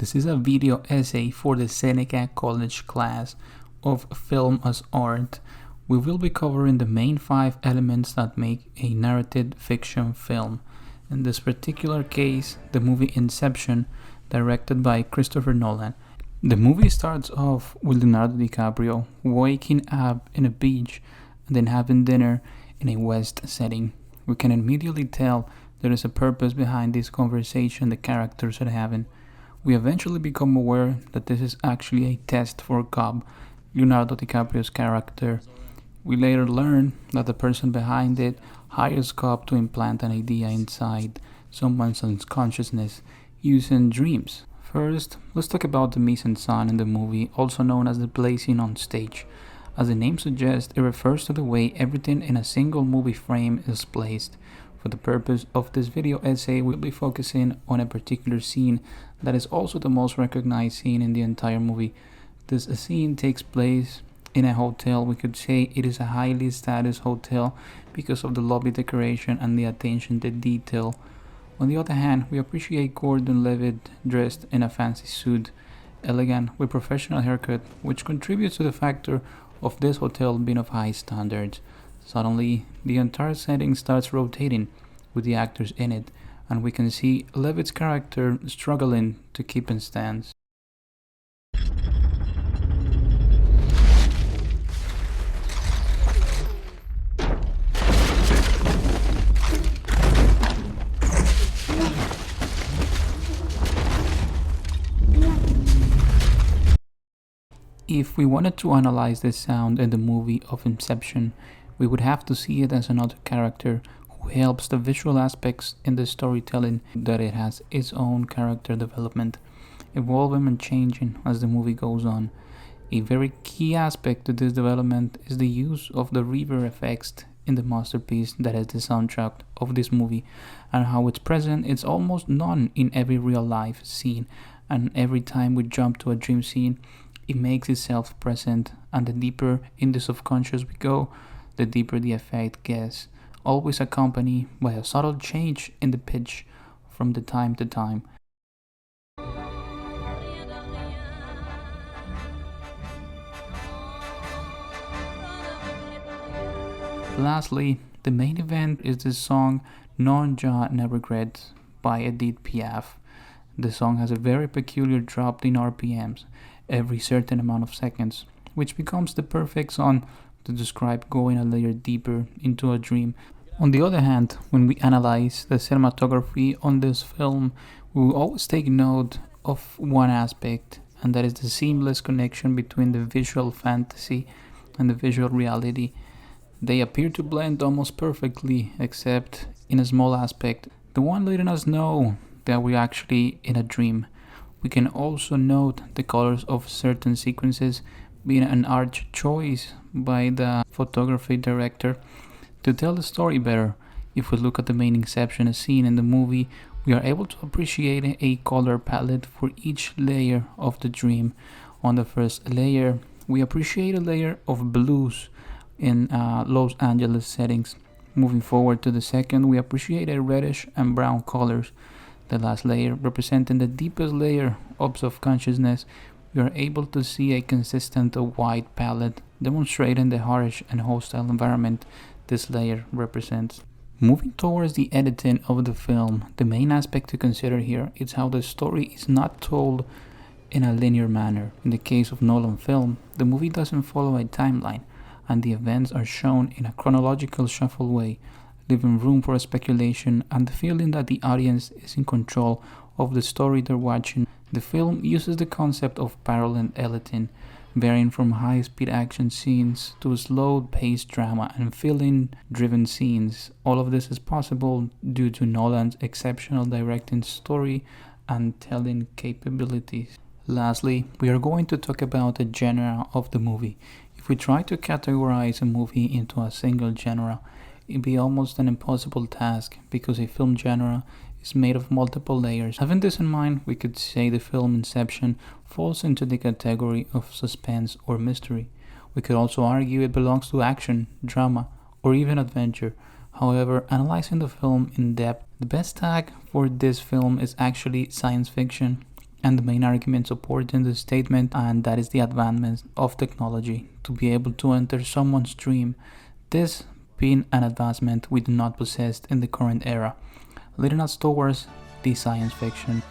This is a video essay for the Seneca College class of Film as Art. We will be covering the main 5 elements that make a narrative fiction film. In this particular case, the movie Inception, directed by Christopher Nolan. The movie starts off with Leonardo DiCaprio waking up in a beach and then having dinner in a West setting. We can immediately tell there is a purpose behind this conversation the characters are having. We eventually become aware that this is actually a test for Cobb, Leonardo DiCaprio's character. We later learn that the person behind it hires Cobb to implant an idea inside someone's unconsciousness using dreams. First, let's talk about the mise en scène in the movie, also known as the placing on stage. As the name suggests, it refers to the way everything in a single movie frame is placed. For the purpose of this video essay, we'll be focusing on a particular scene that is also the most recognized scene in the entire movie. This scene takes place in a hotel. We could say it is a highly status hotel because of the lobby decoration and the attention to detail. On the other hand, we appreciate Gordon Levitt dressed in a fancy suit, elegant with professional haircut, which contributes to the factor of this hotel being of high standards. Suddenly, the entire setting starts rotating with the actors in it, and we can see Levitt's character struggling to keep in stance. If we wanted to analyze the sound in the movie of Inception, we would have to see it as another character who helps the visual aspects in the storytelling, that it has its own character development, evolving and changing as the movie goes on. A very key aspect to this development is the use of the reverb effects in the masterpiece that is the soundtrack of this movie, and how it's present. It's almost none in every real life scene, and every time we jump to a dream scene, it makes itself present, and the deeper in the subconscious we go, the deeper the effect gets, always accompanied by a subtle change in the pitch from the time to time. Lastly, the main event is the song Non Ja Ne Regrette by Edith Piaf. The song has a very peculiar drop in RPMs every certain amount of seconds, which becomes the perfect song to describe going a layer deeper into a dream. On the other hand, when we analyze the cinematography on this film, we will always take note of one aspect, and that is the seamless connection between the visual fantasy and the visual reality. They appear to blend almost perfectly, except in a small aspect, the one letting us know that we're actually in a dream. We can also note the colors of certain sequences being an art choice by the photography director to tell the story better. If we look at the main Inception scene in the movie, we are able to appreciate a color palette for each layer of the dream. On the first layer, we appreciate a layer of blues in Los Angeles settings. Moving forward to the second, we appreciate a reddish and brown colors. The last layer, representing the deepest layer of subconsciousness, we are able to see a consistent white palette, demonstrating the harsh and hostile environment this layer represents. Moving towards the editing of the film, the main aspect to consider here is how the story is not told in a linear manner. In the case of Nolan film, the movie doesn't follow a timeline, and the events are shown in a chronological shuffle way, leaving room for speculation and the feeling that the audience is in control of the story they're watching. The film uses the concept of parallel editing, varying from high-speed action scenes to slow-paced drama and feeling-driven scenes. All of this is possible due to Nolan's exceptional directing, story, and telling capabilities. Lastly, we are going to talk about the genre of the movie. If we try to categorize a movie into a single genre, it'd be almost an impossible task because a film genre is made of multiple layers. Having this in mind, we could say the film Inception falls into the category of suspense or mystery. We could also argue it belongs to action, drama, or even adventure. However, analyzing the film in depth, the best tag for this film is actually science fiction and the main argument supporting the statement, and that is the advancement of technology to be able to enter someone's dream, this being an advancement we do not possess in the current era, leading us towards the science fiction.